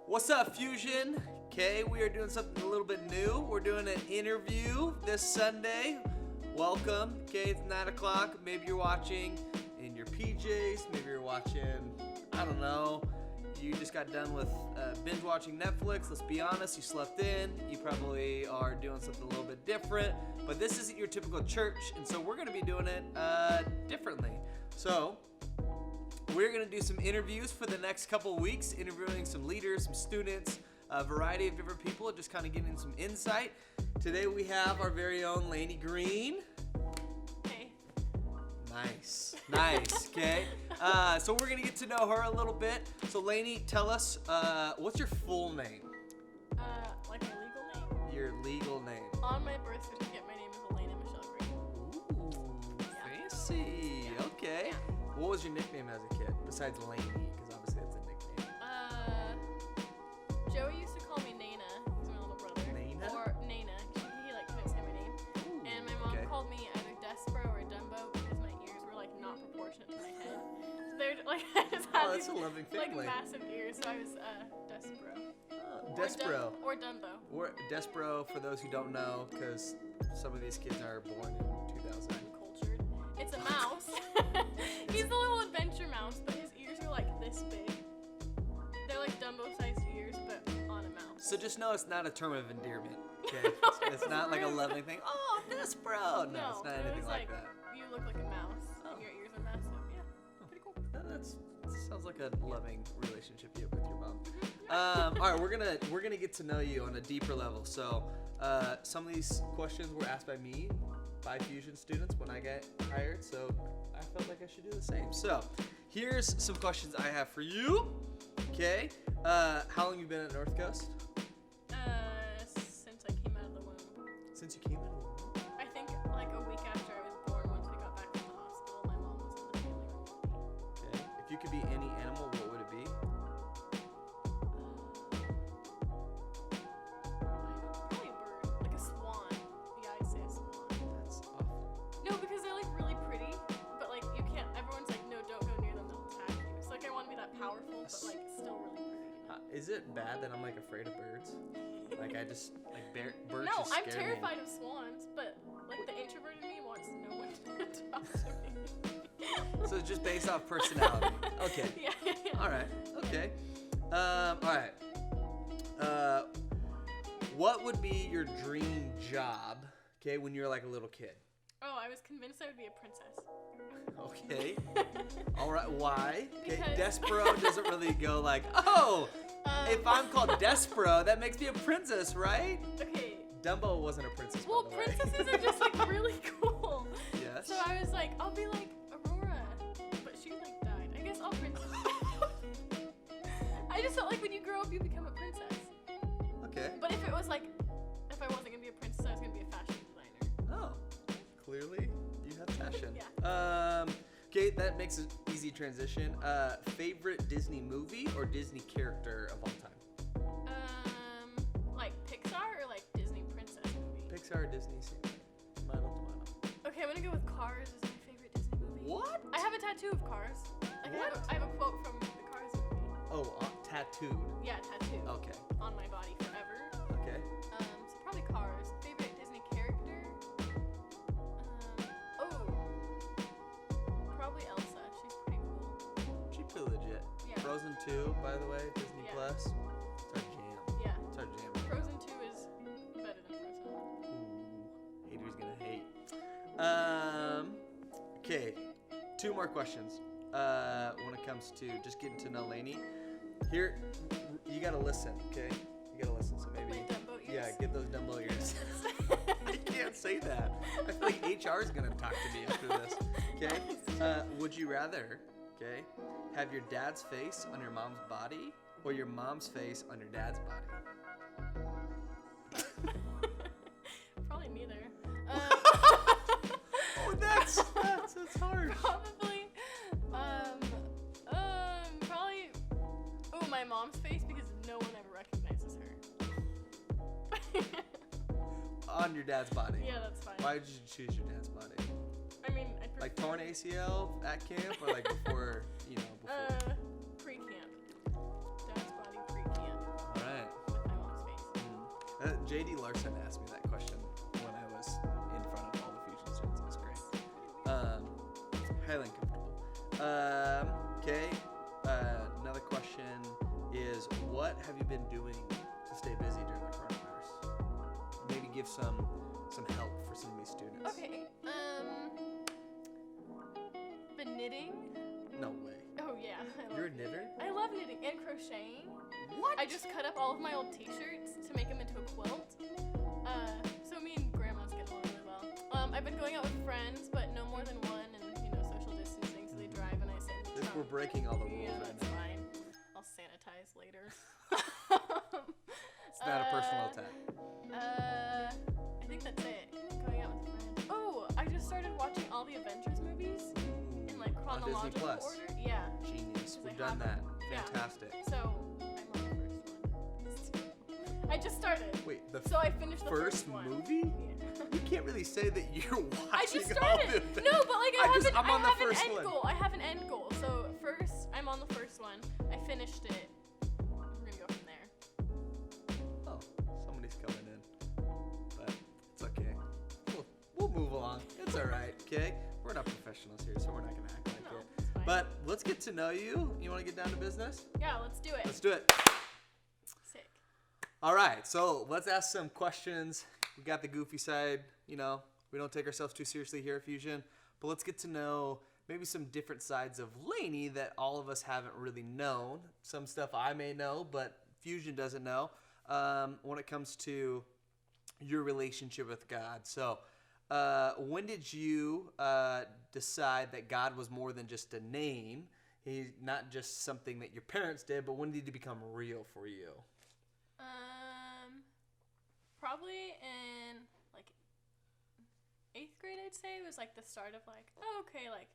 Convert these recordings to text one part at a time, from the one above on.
What's up, Fusion? Okay, we are doing something a little bit new. We're doing an interview this Sunday. Welcome. Okay, it's 9 o'clock. Maybe you're watching in your PJs. Maybe you're watching, I don't know. You just got done with binge watching Netflix. Let's be honest, you slept in. You probably are doing something a little bit different. But this isn't your typical church, and so we're going to be doing it differently. So we're going to do some interviews for the next couple of weeks, interviewing some leaders, some students, a variety of different people, just kind of getting some insight. Today we have our very own Laney Green. Hey. Nice, okay. So we're going to get to know her a little bit. So Laney, tell us, what's your full name? Like my legal name? Your legal name. On my birth certificate, my name is Elena Michelle Green. Ooh, fancy. Yeah. Okay. Yeah. What was your nickname as a kid, besides Laney? Because obviously that's a nickname. Joey used to call me Nana. He's my little brother. Nana? Or Nana. He couldn't say my name. Ooh, And my mom okay. called me either Despero or Dumbo because my ears were like not proportionate to my head. So they're like I just had Oh, that's these a loving like family. massive ears, so I was Despero. Despero. Or Dumbo. Or Despero, for those who don't know, because some of these kids are born in 2000. Cultured. It's a mouse. He's a little adventure mouse, but his ears are like this big. They're like Dumbo-sized ears, but on a mouse. So just know it's not a term of endearment. Okay? It's not like a loving thing. Oh, Despero. No, it's not it anything was like that. You look like a mouse, Oh. and your ears are massive. Yeah, pretty cool. That sounds like a loving relationship you have with your mom. All right, we're gonna get to know you on a deeper level. So some of these questions were asked by me, by Fusion students when I got hired. So I felt like I should do the same. So here's some questions I have for you. Okay, how long you been at North Coast? Since I came out of the womb. Since you came out of the womb? I think like a week after I was born, once we got back from the hospital, my mom was in the family room with me. Okay. If you could be any animal, what would it be? Probably a bird, like a swan. Yeah, I'd say a swan. That's awful. No, because they're like really pretty, but like you can't. Everyone's like, no, don't go near them; they'll attack you. It's like I want to be that powerful, but like still really pretty. You know? Is it bad that I'm like afraid of birds? Like I just like birds No, just I'm scare me. terrified of swans, but like the introverted me wants no one to talk to me. So it's just based off personality. Okay. Yeah. All right. Okay. All right. What would be your dream job? Okay, when you were like a little kid. Oh, I was convinced I would be a princess. Okay. All right. Why? Okay. Because- Despero doesn't really go like, oh, if I'm called Despero, that makes me a princess, right? Okay. Dumbo wasn't a princess. Well, by the way. princesses are just like really cool. Yes. So I was like, I'll be like Aurora, but she like died. I guess I'll princess. I just felt like when you grow up, you become a princess. Okay. But if it was like, if I wasn't gonna be a princess, I was gonna be a fashion designer. Oh, clearly you have passion. Yeah. Okay, that makes an easy transition. Favorite Disney movie or Disney character of all time? Like Pixar or like Disney princess movie? Pixar or Disney? Tomato. Okay, I'm gonna go with Cars as my favorite Disney movie. What? I have a tattoo of Cars. Like What? I have a quote from the Cars movie. Oh, tattooed. Yeah, tattoo. Okay. On my body forever. Okay. So probably Cars. Favorite Disney character? Probably Elsa. She's pretty cool. She's pretty legit. Yeah. Frozen 2, by the way, Disney Yeah. Plus. It's our jam. Yeah. It's our jam. Frozen 2 is better than Frozen 1. Ooh, haters gonna hate. Okay, 2 more questions. When it comes to just getting to know Laney, here you gotta listen. Okay, you gotta listen. So maybe. My Dumbo ears. Yeah, get those Dumbo ears. I can't say that. I feel like HR is gonna talk to me after this. Okay. Would you rather, okay, have your dad's face on your mom's body or your mom's face on your dad's body? Probably neither. Oh, that's hard. Probably. Probably. Oh, my mom's face because no one ever recognizes her. On your dad's body. Yeah, that's fine. Why did you choose your dad's body? I mean, I prefer Like torn ACL at camp, or like before, before? pre-camp. Dad's body pre-camp. J.D. Larson asked me that question when I was in front of all the Fusion students. It was great. Highly uncomfortable. Okay. Another question is, what have you been doing to stay busy during the coronavirus? Maybe give some help for some of these students. Okay. Been knitting. No way. Oh yeah. You're a knitter? I love knitting and crocheting. What? I just cut up all of my old t-shirts to make them into a quilt. So me and grandma's get along really well. I've been going out with friends, but no more than one, and social distancing, so they drive and I sit in the trunk. We're breaking all the rules Yeah, right that's now. fine. I'll sanitize later. It's not a personal attack. I think that's it. Going out with friends. Oh, I just started watching all the Avengers movies in like On Disney chronological Plus. order. Yeah. Genius. 'Cause We've I done that. haven't. Yeah. Fantastic. So I'm on the first one. I just started. Wait, the So I finished the first one. movie? Yeah. You can't really say that you're watching I just all started. the No, but like I I'm on the have first an end one. goal. I have an end goal. So first, I'm on the first one. I finished it. We're gonna go from there. Oh, somebody's coming in. But it's okay. We'll move along. It's all right, okay? We're not professionals here, so we're not going to act like No, it. it's fine. But let's get to know you. You want to get down to business? Yeah, let's do it. Let's do it. Sick. All right, so let's ask some questions. We got the goofy side, we don't take ourselves too seriously here at Fusion, but let's get to know maybe some different sides of Laney that all of us haven't really known. Some stuff I may know, but Fusion doesn't know when it comes to your relationship with God. So when did you decide that God was more than just a name? He's not just something that your parents did, but when did he become real for you? Probably in like 8th grade, I'd say. It was like the start of like, oh, okay, like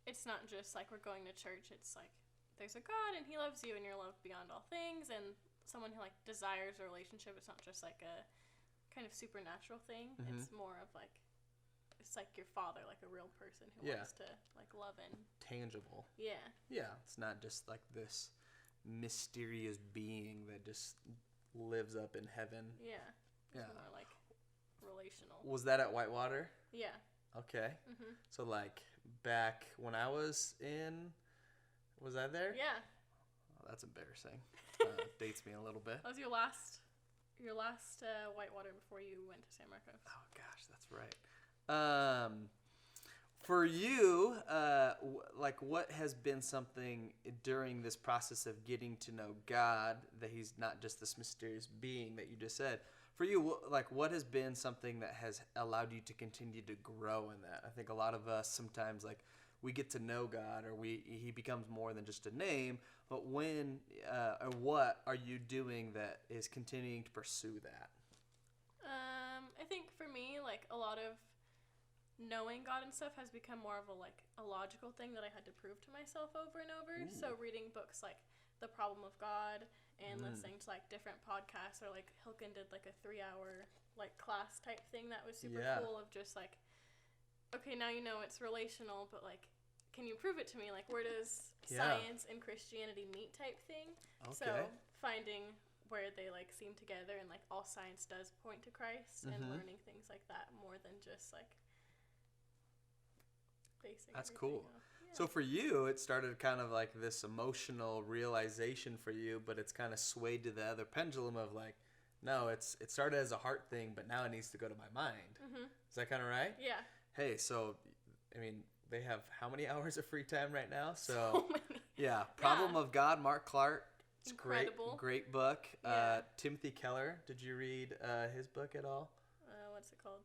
it's not just like we're going to church. It's like there's a God and he loves you and you're loved beyond all things, and someone who like desires a relationship. It's not just like a kind of supernatural thing. It's more of like, it's like your father, like a real person who wants to like love and tangible. Yeah. It's not just like this mysterious being that just lives up in heaven. It's more like relational. Was that at Whitewater? Yeah. Okay. So like back when I was I there? Yeah. Oh, that's embarrassing. Dates me a little bit. That was your last Whitewater before you went to San Marcos. Oh gosh, that's right. For you, what has been something during this process of getting to know God, that he's not just this mysterious being that you just said? For you, what has been something that has allowed you to continue to grow in that? I think a lot of us sometimes, we get to know God, or he becomes more than just a name, but when or what are you doing that is continuing to pursue that? I think for me, a lot of knowing God and stuff has become more of a logical thing that I had to prove to myself over and over. Ooh. So reading books like The Problem of God and listening to different podcasts, or Hilton did a 3-hour class type thing that was super cool, of just okay, now you know it's relational, but can you prove it to me? Where does science and Christianity meet type thing? Okay. So finding where they seem together, and all science does point to Christ, and learning things like that more than just basing. That's everything cool. off. Yeah. So for you, it started kind of this emotional realization for you, but it's kind of swayed to the other pendulum of no, it started as a heart thing, but now it needs to go to my mind. Is that kind of right? Yeah. Hey, so they have how many hours of free time right now? So many. Yeah, Problem of God, Mark Clark. It's Incredible. Great book. Yeah. Timothy Kellar, did you read his book at all? What's it called?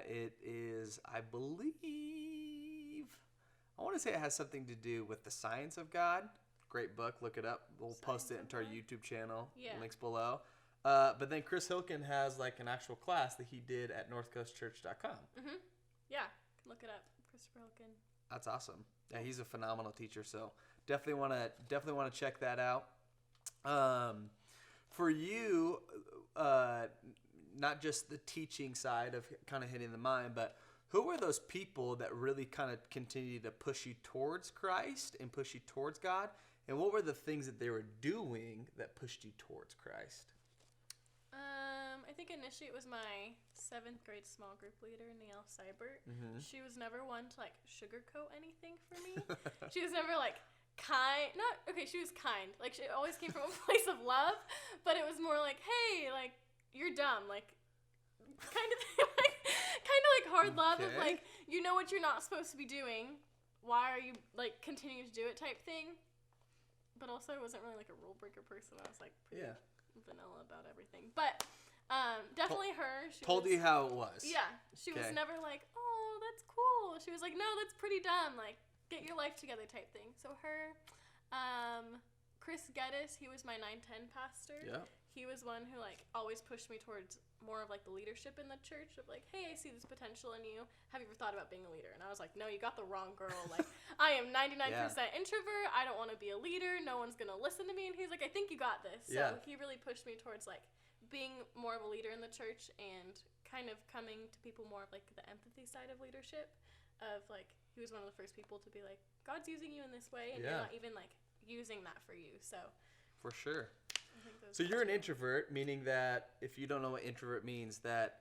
It is, I believe, I want to say it has something to do with the science of God. Great book. Look it up. We'll post it into our YouTube channel. Yeah. Links below. But then Chris Hilton has an actual class that he did at northcoastchurch.com. Yeah, look it up. Christopher Hilton. That's awesome. Yeah, he's a phenomenal teacher. So definitely want to check that out. For you, not just the teaching side of kind of hitting the mind, but who were those people that really kind of continued to push you towards Christ and push you towards God? And what were the things that they were doing that pushed you towards Christ? I think initially it was my 7th grade small group leader, Neil Seibert. Mm-hmm. She was never one to, like, sugarcoat anything for me. She was never, like, kind. She was kind. Like, she always came from a place of love, but it was more like, hey, like, you're dumb. Like, kind of like hard love of, like, you know what you're not supposed to be doing. Why are you, like, continuing to do it type thing? But also I wasn't really, like, a rule breaker person. I was, like, pretty vanilla about everything. But definitely her. She told you how it was. Yeah. She was never like, oh, that's cool. She was like, no, that's pretty dumb. Like, get your life together type thing. So her, Chris Geddes, he was my 9-10 pastor. Yeah. He was one who, like, always pushed me towards more of, like, the leadership in the church of, like, hey, I see this potential in you. Have you ever thought about being a leader? And I was like, no, you got the wrong girl. Like, I am 99% introvert. I don't want to be a leader. No one's going to listen to me. And he's like, I think you got this. So he really pushed me towards, like, being more of a leader in the church and kind of coming to people more of, like, the empathy side of leadership of, like, he was one of the first people to be like, God's using you in this way, and you're not even, like, using that for you. So for sure. So you're an introvert, meaning that if you don't know what introvert means, that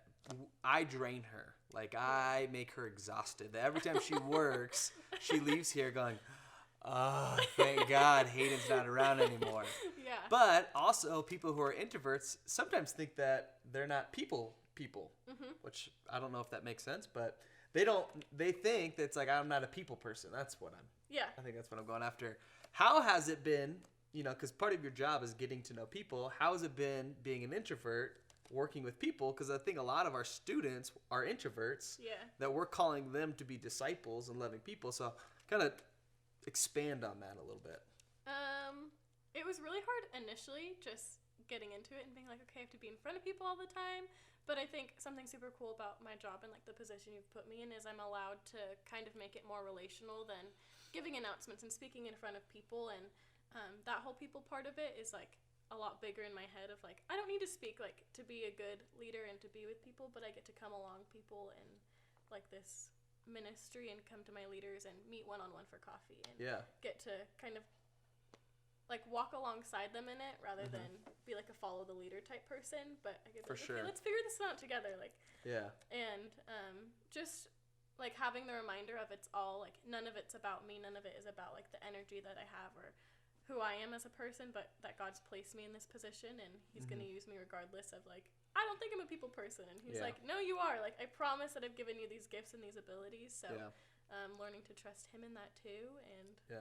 I drain her. Like, I make her exhausted. That every time she works, she leaves here going, oh, thank God Hayden's not around anymore. Yeah. But also, people who are introverts sometimes think that they're not people, which I don't know if that makes sense, but they think that it's like, I'm not a people person. I think that's what I'm going after. How has it been, because part of your job is getting to know people. How has it been being an introvert, working with people? Because I think a lot of our students are introverts. Yeah. That we're calling them to be disciples and loving people. So kind of expand on that a little bit. It was really hard initially, just getting into it and being like, okay, I have to be in front of people all the time. But I think something super cool about my job and, like, the position you've put me in is I'm allowed to kind of make it more relational than giving announcements and speaking in front of people. And that whole people part of it is, like, a lot bigger in my head of, like, I don't need to speak, like, to be a good leader and to be with people, but I get to come along people in, like, this ministry and come to my leaders and meet one-on-one for coffee and get to kind of, like, walk alongside them in it rather than be, like, a follow the leader type person. But I get to, okay, let's figure this out together. Like, and just, like, having the reminder of it's all, like, none of it's about me. None of it is about, like, the energy that I have or who I am as a person, but that God's placed me in this position and he's going to use me regardless of, like, I don't think I'm a people person. And he's like, no, you are. Like, I promise that I've given you these gifts and these abilities. So learning to trust him in that too. And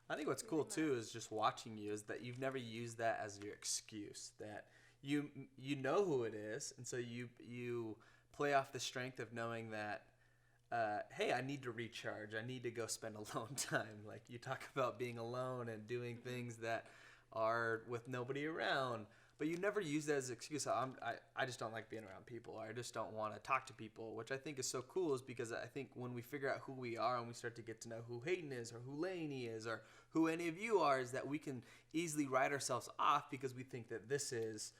I think what's cool too is just watching you is that you've never used that as your excuse, that you know who it is, and so you play off the strength of knowing that hey, I need to recharge, I need to go spend alone time. Like, you talk about being alone and doing things that are with nobody around, but you never use that as an excuse. I just don't like being around people, or I just don't want to talk to people, which I think is so cool, is because I think when we figure out who we are and we start to get to know who Hayden is or who Laney is or who any of you are, is that we can easily write ourselves off because we think that this is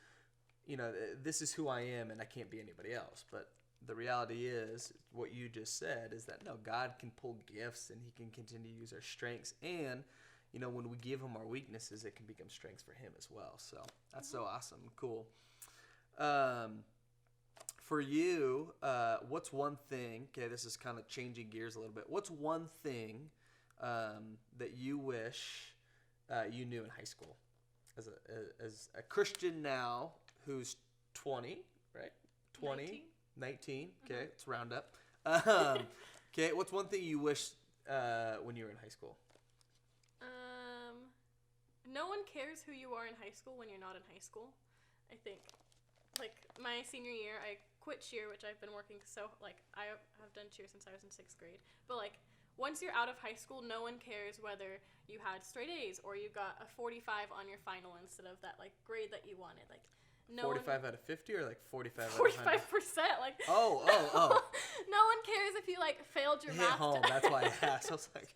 who I am and I can't be anybody else. But the reality is, what you just said, is that no, God can pull gifts and he can continue to use our strengths, and when we give him our weaknesses, it can become strengths for him as well. So that's so awesome. Cool. For you, what's one thing, okay, this is kind of changing gears a little bit. What's one thing that you wish you knew in high school? As a Christian now who's 20, right? 20, 19. Okay, let's round up. Okay, what's one thing you wish when you were in high school? No one cares who you are in high school when you're not in high school. I think, like, my senior year, I quit cheer, which I've been working I have done cheer since I was in 6th grade. But, like, once you're out of high school, no one cares whether you had straight A's or you got a 45 on your final instead of that, like, grade that you wanted. Like, no 45 out of 50 or, like, 45 out of 100? 45%. Like, oh. No one cares if you, like, failed your math. Home. That's why I asked. I was like,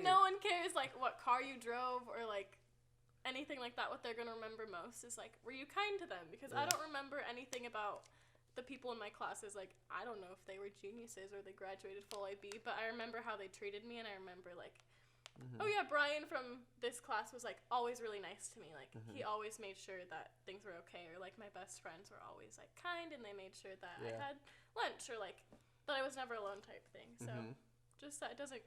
no one cares, like, what car you drove or, like, anything like that. What they're going to remember most is, like, were you kind to them? Because I don't remember anything about the people in my classes. Like, I don't know if they were geniuses or they graduated full IB, but I remember how they treated me, and I remember, like, oh yeah, Brian from this class was like always really nice to me. Like he always made sure that things were okay, or like my best friends were always like kind and they made sure that I had lunch, or like that I was never alone type thing. So just that it doesn't,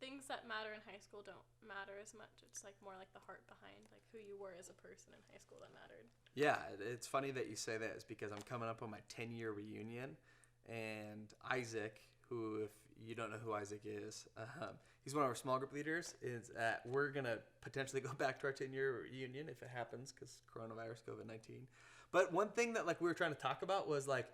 things that matter in high school don't matter as much. It's like more like the heart behind like who you were as a person in high school that mattered. Yeah, it's funny that you say that, is because I'm coming up on my 10-year reunion, and Isaac, who, if you don't know who Isaac is, he's one of our small group leaders. We're going to potentially go back to our 10-year reunion if it happens, because coronavirus, COVID-19. But one thing that like we were trying to talk about was like,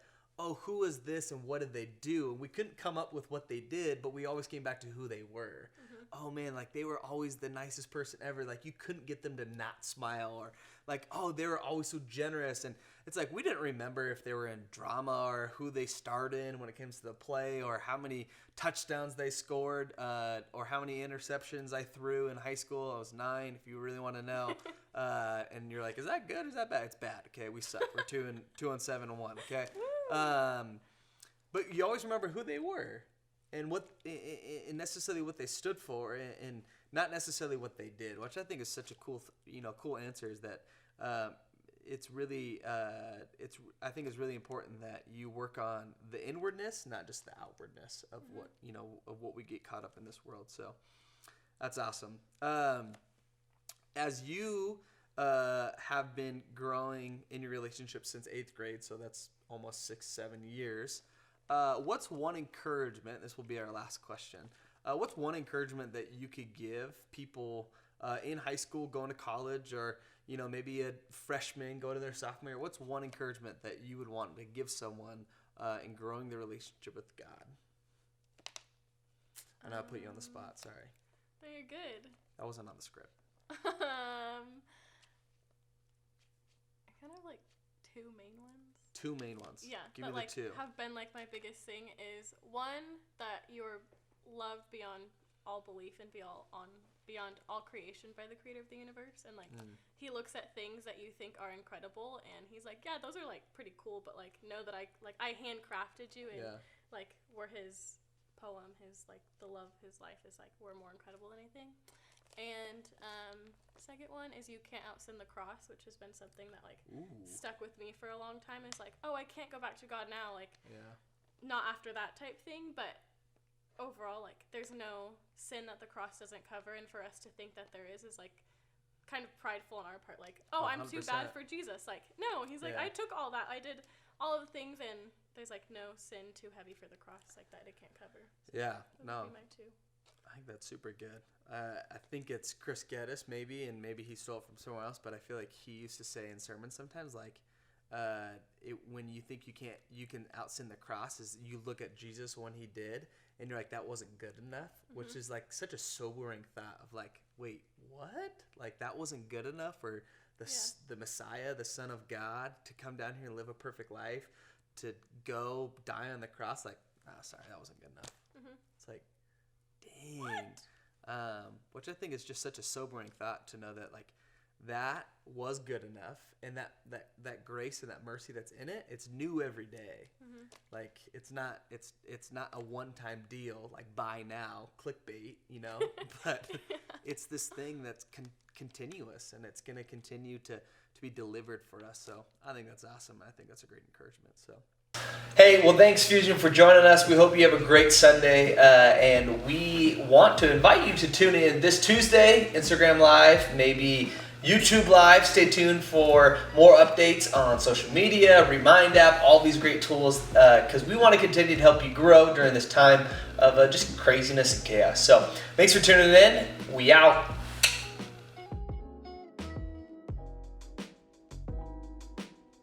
oh, who is this and what did they do? And we couldn't come up with what they did, but we always came back to who they were. Oh man, like they were always the nicest person ever. Like you couldn't get them to not smile, or like, oh, they were always so generous. And it's like, we didn't remember if they were in drama or who they starred in when it comes to the play, or how many touchdowns they scored, or how many interceptions I threw in high school. I was 9, if you really want to know. And you're like, is that good or is that bad? It's bad. Okay, we suck. We're 2-7-1. Okay. But you always remember who they were, and and necessarily what they stood for, and not necessarily what they did, which I think is such a cool answer. Is that it's really I think it's really important that you work on the inwardness, not just the outwardness of what we get caught up in this world. So that's awesome. As you have been growing in your relationship since 8th grade, so that's almost 6-7 years. What's one encouragement? This will be our last question. What's one encouragement that you could give people in high school, going to college, or maybe a freshman going to their sophomore year? What's one encouragement that you would want to give someone in growing their relationship with God? I know I put you on the spot. Sorry. No, you're good. That wasn't on the script. I kind of like 2 main ones. 2 main ones. Yeah, Give that me the like 2. have been like my biggest thing is, one, that you're loved beyond all belief and beyond all creation by the creator of the universe, and like he looks at things that you think are incredible and he's like, yeah, those are like pretty cool, but like know that I handcrafted you, and like we're his poem, his like the love of his life is like we're more incredible than anything. And second one is you can't out sin the cross, which has been something that like stuck with me for a long time. Is like, oh, I can't go back to God now, like not after that type thing. But overall, like there's no sin that the cross doesn't cover, and for us to think that there is like kind of prideful on our part. Like, oh, 100%. I'm too bad for Jesus. Like, no, he's like, I took all that, I did all of the things, and there's like no sin too heavy for the cross like that it can't cover. So that would be my 2. I think that's super good. I think it's Chris Geddes maybe, and maybe he stole it from somewhere else, but I feel like he used to say in sermons sometimes, like, when you think you can out sin the cross, is you look at Jesus when he did, and you're like, that wasn't good enough, which is like such a sobering thought of like, wait, what? Like that wasn't good enough for the Messiah, the Son of God, to come down here and live a perfect life, to go die on the cross? Like, sorry, that wasn't good enough. It's like, dang. What? Which I think is just such a sobering thought, to know that like that was good enough, and that grace and that mercy that's in it, it's new every day. Like it's not a one-time deal, like buy now, clickbait, but it's this thing that's continuous, and it's going to continue to be delivered for us. So I think that's awesome. I think that's a great encouragement. So. Hey, well, thanks, Fusion, for joining us. We hope you have a great Sunday, and we want to invite you to tune in this Tuesday, Instagram Live, maybe YouTube Live. Stay tuned for more updates on social media, Remind app, all these great tools, because we want to continue to help you grow during this time of just craziness and chaos. So thanks for tuning in. We out.